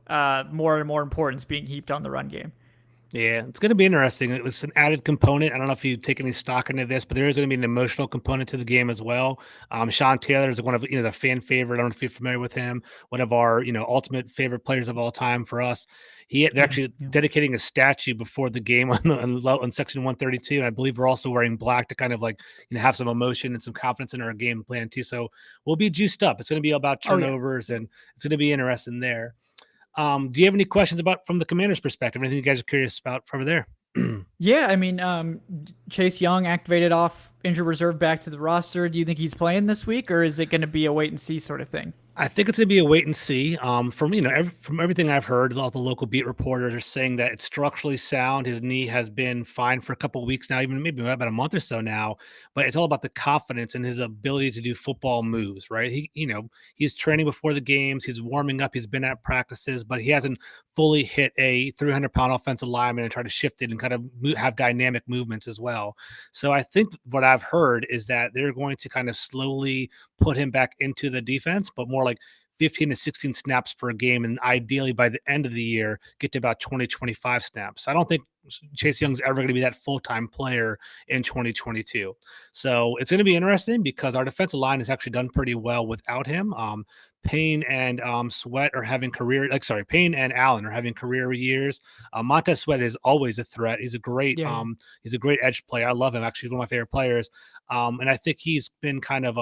more and more importance being heaped on the run game. Yeah, it's going to be interesting. It's an added component. I don't know if you take any stock into this, but there is going to be an emotional component to the game as well. Sean Taylor is one of a fan favorite. I don't know if you're familiar with him. One of our ultimate favorite players of all time for us. They're actually dedicating a statue before the game on section 132, and I believe we're also wearing black to kind of have some emotion and some confidence in our game plan too. So we'll be juiced up. It's going to be about turnovers, and it's going to be interesting there. Do you have any questions from the Commander's perspective? Anything you guys are curious about from there? Yeah, I mean, Chase Young activated off injured reserve back to the roster. Do you think he's playing this week, or is it going to be a wait and see sort of thing? I think it's going to be a wait and see. From everything I've heard, all the local beat reporters are saying that it's structurally sound. His knee has been fine for a couple of weeks now, even maybe about a month or so now. But it's all about the confidence and his ability to do football moves, right? He's training before the games, he's warming up, he's been at practices, but he hasn't fully hit a 300-pound offensive lineman and try to shift it and kind of have dynamic movements as well. So I think what I've heard is that they're going to kind of slowly put him back into the defense, but more like 15 to 16 snaps per game, and ideally by the end of the year, get to about 20, 25 snaps. I don't think Chase Young's ever going to be that full-time player in 2022. So it's going to be interesting because our defensive line has actually done pretty well without him. Payne and Sweat are having Payne and Allen are having career years. Montez Sweat is always a threat. He's a great edge player. I love him. Actually, he's one of my favorite players. And I think he's been kind of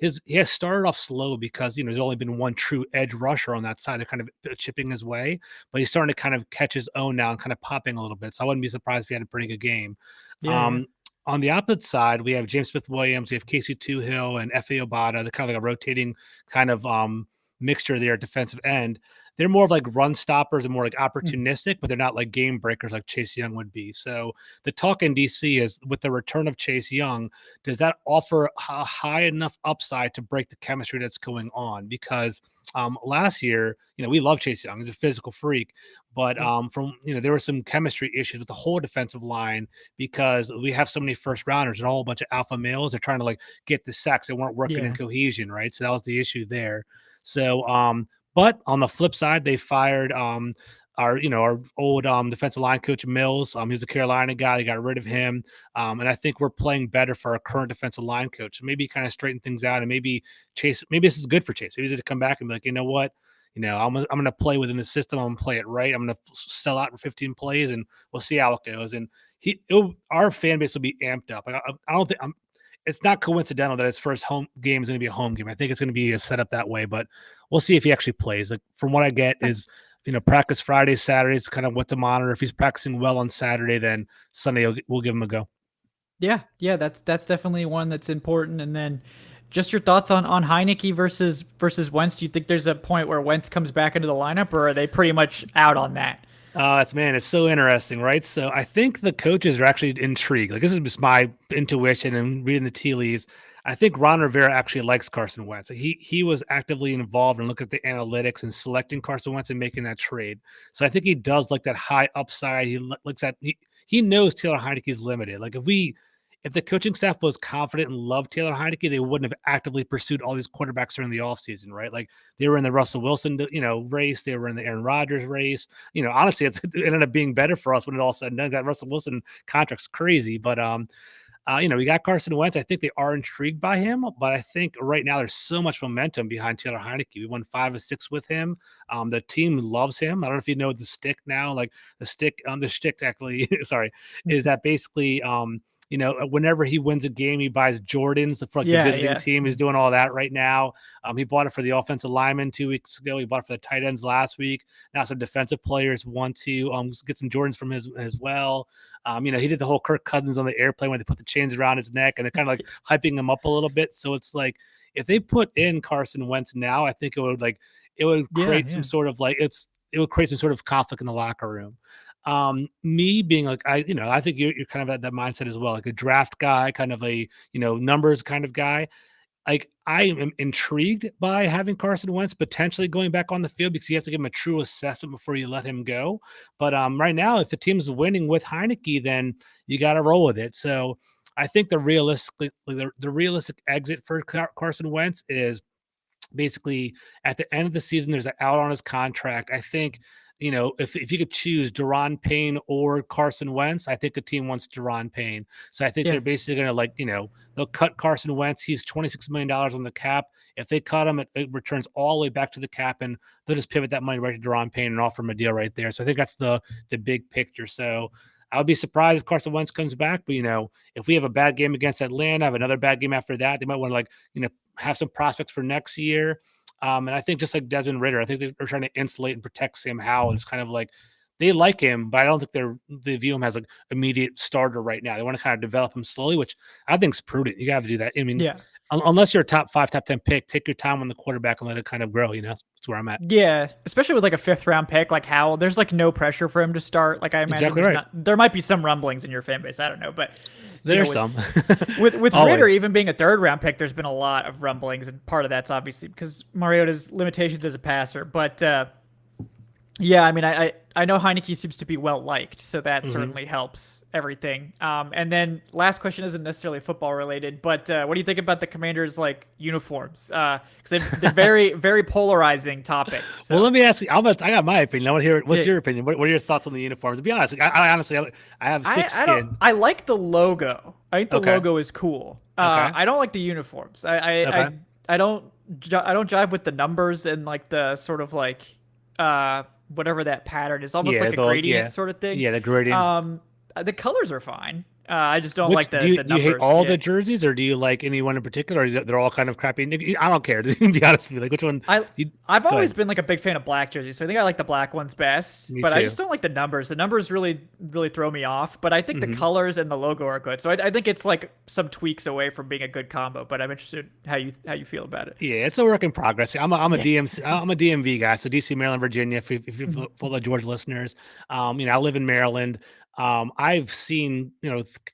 he has started off slow because there's only been one true edge rusher on that side. They're kind of chipping his way, but he's starting to kind of catch his own now and kind of popping a little bit. So I wouldn't be surprised if he had a pretty good game. On the opposite side, we have James Smith-Williams, we have Casey Toohill, and Efe Obada. They're kind of like a rotating kind of mixture there at defensive end. They're more of like run stoppers and more like opportunistic, but they're not like game breakers like Chase Young would be. So the talk in DC is, with the return of Chase Young, does that offer a high enough upside to break the chemistry that's going on? Because last year, we love Chase Young. He's a physical freak, but there were some chemistry issues with the whole defensive line because we have so many first rounders and a whole bunch of alpha males. They're trying to like get the sacks. They weren't working in cohesion, right? So that was the issue there. So, but on the flip side, they fired our old defensive line coach Mills. He was a Carolina guy. They got rid of him, and I think we're playing better for our current defensive line coach. So maybe kind of straighten things out, and maybe this is good for Chase. Maybe he's going to come back and be like, you know what, I'm going to play within the system. I'm going to play it right. I'm going to sell out for 15 plays, and we'll see how it goes. And our fan base will be amped up. I don't think it's not coincidental that his first home game is going to be a home game. I think it's going to be a setup that way, but we'll see if he actually plays. Like from what I get is, practice Fridays, Saturdays, kind of what to monitor. If he's practicing well on Saturday, then Sunday we'll give him a go. Yeah, that's definitely one that's important. And then just your thoughts on Heineke versus Wentz. Do you think there's a point where Wentz comes back into the lineup, or are they pretty much out on that? It's so interesting, right? So I think the coaches are actually intrigued. Like, this is just my intuition and reading the tea leaves. I think Ron Rivera actually likes Carson Wentz. He was actively involved in looking at the analytics and selecting Carson Wentz and making that trade. So I think he does like that high upside. He looks at he knows Taylor Heineke is limited. Like if the coaching staff was confident and loved Taylor Heineke, they wouldn't have actively pursued all these quarterbacks during the offseason, right? Like they were in the Russell Wilson, race. They were in the Aaron Rodgers race. Honestly, it ended up being better for us when it all said and done. That Russell Wilson contract's crazy, but we got Carson Wentz. I think they are intrigued by him, but I think right now there's so much momentum behind Taylor Heineke. We won 5 of 6 with him. The team loves him. I don't know if you know the stick now, like the stick actually, is that basically, whenever he wins a game, he buys Jordans for the visiting team. He's doing all that right now. He bought it for the offensive linemen 2 weeks ago. He bought it for the tight ends last week. Now some defensive players want to get some Jordans from his as well. He did the whole Kirk Cousins on the airplane when they put the chains around his neck, and they're kind of like hyping him up a little bit. So it's like if they put in Carson Wentz now, I think it would create some sort of it would create some sort of conflict in the locker room. Me being like, I think you're kind of at that mindset as well, like a draft guy, kind of a, numbers kind of guy. Like I am intrigued by having Carson Wentz potentially going back on the field because you have to give him a true assessment before you let him go. But right now, if the team's winning with Heineke, then you got to roll with it. So I think the realistic exit for Carson Wentz is basically at the end of the season. There's an out on his contract. I think, if you could choose Daron Payne or Carson Wentz, I think the team wants Daron Payne. So I think they're basically going to they'll cut Carson Wentz. He's $26 million on the cap. If they cut him, it returns all the way back to the cap, and they'll just pivot that money right to Daron Payne and offer him a deal right there. So I think that's the big picture. So I would be surprised if Carson Wentz comes back, but if we have a bad game against Atlanta, have another bad game after that, they might want to have some prospects for next year. And I think just like Desmond Ridder, I think they're trying to insulate and protect Sam Howell. It's kind of like they like him, but I don't think they view him as an immediate starter right now. They want to kind of develop him slowly, which I think is prudent. You got to do that. I mean, unless you're a top 5, top 10 pick, take your time on the quarterback and let it kind of grow. That's where I'm at. Yeah, especially with like a 5th round pick like Howell, there's like no pressure for him to start. Like I imagine exactly right. There might be some rumblings in your fan base. I don't know, but there's some. with Ridder even being a 3rd round pick, there's been a lot of rumblings, and part of that's obviously because Mariota's limitations as a passer. But Yeah, I mean, I know Heineke seems to be well liked, so that Mm-hmm. certainly helps everything. And then last question isn't necessarily football related, but what do you think about the Commanders' like uniforms? Because they're very polarizing topic. Well, So let me ask you. I got my opinion. I want to hear what's yeah, your opinion. What are your thoughts on the uniforms? To be honest, I honestly, I have thick I don't skin. I like the logo. I think the Okay. logo is cool. Okay. I don't like the uniforms. Okay. I don't I don't jive with the numbers and like the sort of like whatever that pattern is, almost Yeah. like a gradient sort of thing. Yeah. The gradient. Um, the colors are fine. I just don't Which like the do you hate numbers. all Yeah. the jerseys, or do you like anyone in particular? Or they're all kind of crappy. I don't care. To be honest with you, like which one? I You, I've go always ahead. been like a big fan of black jerseys, so I think I like the black ones best. Me But I too. just don't like the numbers. The numbers really throw me off. But I think the Hmm. colors and the logo are good. So I think it's like some tweaks away from being a good combo. But I'm interested how you feel about it. Yeah, it's a work in progress. I'm a Yeah. DMC. I'm a DMV guy, so DC, Maryland, Virginia. If you're Mhm. full of Georgia listeners, I live in Maryland. I've seen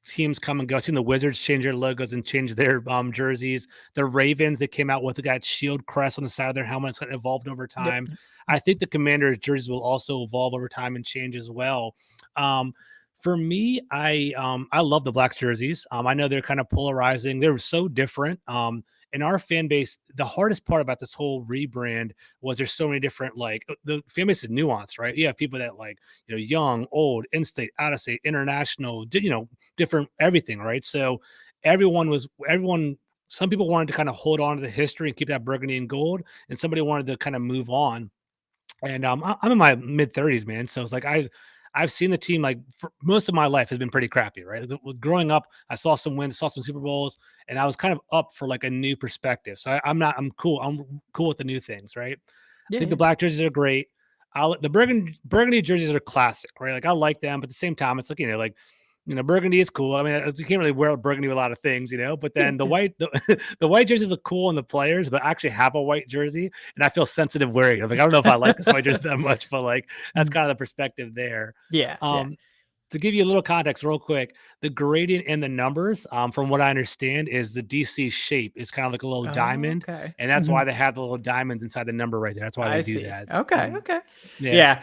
teams come and go. I've seen the Wizards change their logos and change their jerseys. The Ravens, they came out with that shield crest on the side of their helmets, kind of evolved over Yep. time. I think the Commanders jerseys will also evolve over time and change as well. Um, for me, I love the black jerseys. I know they're kind of polarizing. They're so different. In our fan base, the hardest part about this whole rebrand was there's so many different the fan base is nuanced, right? You have people that like young, old, in-state, out-of-state, international, different everything, right? So everyone. Some people wanted to kind of hold on to the history and keep that burgundy and gold, and somebody wanted to kind of move on. And I'm in my mid 30s, man. So it's like I've seen the team like for most of my life has been pretty crappy, right? Growing up, I saw some wins, saw some Super Bowls, and I was kind of up for like a new perspective. So I'm cool. I'm cool with the new things, right? I Yeah. think the Yeah. black jerseys are great. The burgundy jerseys are classic, right? Like I like them, but at the same time, it's like burgundy is cool. I mean, you can't really wear burgundy with a lot of things, But Yeah. then the Yeah. white, the white jerseys look cool on the players, but I actually have a white jersey, and I feel sensitive wearing it. Like I don't know if I like this white jersey that much, but like that's Mhm. kind of the perspective there. Yeah. Yeah. Um, to give you a little context, real quick, the gradient and the numbers, from what I understand, is the DC shape is kind of like a little Oh, diamond, okay. and that's Mhm. why they have the little diamonds inside the number right there. That's why they I do see. that. Okay. Okay. Yeah. Yeah.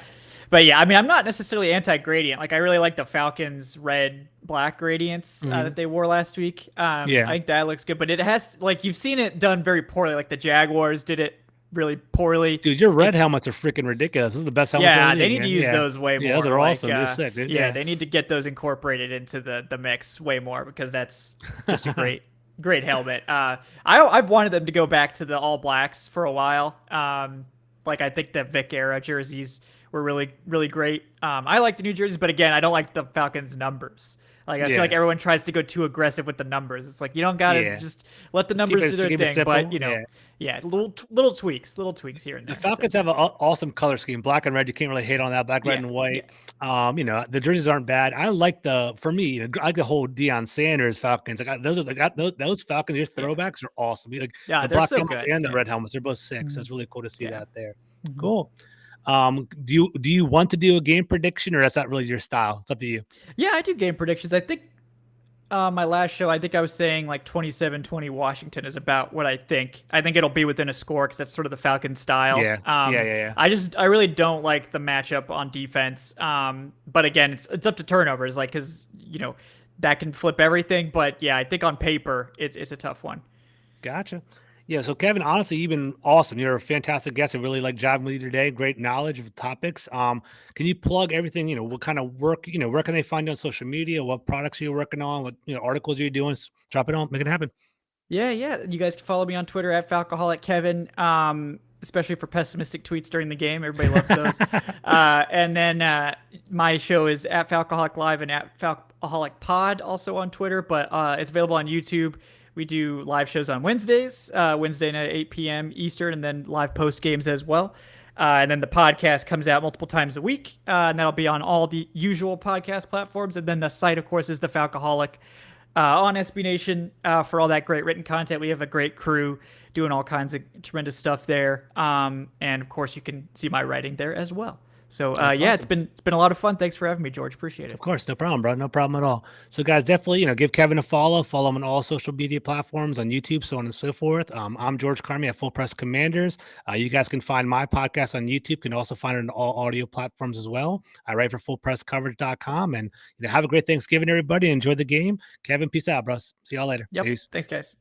But yeah, I mean, I'm not necessarily anti-gradient. Like, I really like the Falcons red black gradients Mhm. that they wore last week. I Yeah. think that looks good, but it has like you've seen it done very poorly. Like the Jaguars did it really poorly. Dude, your red It's helmets are freaking ridiculous. This is the best helmets in the Yeah, they league, need to man. use Yeah. those way Yeah, those more. are Like, awesome. They're sick, dude. yeah, Yeah. they need to get those incorporated into the mix way more because that's just a great helmet. I've wanted them to go back to the all blacks for a while. Like I think the Vic era jerseys were really great. I like the new jerseys, but again, I don't like the Falcons numbers. Like I feel like Yeah. everyone tries to go too aggressive with the numbers. It's like you don't gotta Yeah. just let the Just keep numbers it do their keep it thing. But simple. Yeah. yeah, little tweaks here and The there. So Falcons have an awesome color scheme, black and red. You can't really hate on that. Black, red, yeah, and yeah. white. The jerseys aren't bad. I like for me, I like the whole Deion Sanders Falcons. Those Falcons. Your Yeah. throwbacks are awesome. Like Yeah, the they're black so helmets good. and the Yeah. red helmets, they're both sick. So Mhm. it's really cool to see Yeah. that there. Mhm. Cool. Do you want to do a game prediction, or that's not really your style? It's up to you. Yeah, I do game predictions. I think my last show, I think I was saying like 27-20 Washington is about what I think. I think it'll be within a score because that's sort of the Falcons style. Yeah. Yeah. Yeah. Yeah. I really don't like the matchup on defense. But again, it's up to turnovers, like because that can flip everything. But yeah, I think on paper it's a tough one. Gotcha. Yeah. So Kevin, honestly, you've been awesome. You're a fantastic guest. I really like jiving with you today. Great knowledge of topics. Can you plug everything? What kind of work? Where can they find you on social media? What products are you working on? What articles are you doing? Drop it on. Make it happen. Yeah, yeah. You guys can follow me on Twitter at Falcoholic Kevin. Especially for pessimistic tweets during the game. Everybody loves those. And then my show is at Falcoholic Live and at Falcoholic Pod, also on Twitter, but it's available on YouTube. We do live shows on Wednesdays, Wednesday night at 8 p.m. Eastern, and then live post games as well. And then the podcast comes out multiple times a week, and that'll be on all the usual podcast platforms. And then the site, of course, is the Falcoholic on SB Nation for all that great written content. We have a great crew doing all kinds of tremendous stuff there. And of course, you can see my writing there as well. So yeah, awesome. It's been a lot of fun. Thanks for having me, George. Appreciate it. Of course, no problem, bro. No problem at all. So guys, definitely, give Kevin a follow. Follow him on all social media platforms, on YouTube, so on and so forth. I'm George Carmi at Full Press Commanders. You guys can find my podcast on YouTube. You can also find it on all audio platforms as well. I write for fullpresscoverage.com. And have a great Thanksgiving, everybody. Enjoy the game. Kevin, peace out, bro. See y'all later. Yep. Peace. Thanks, guys.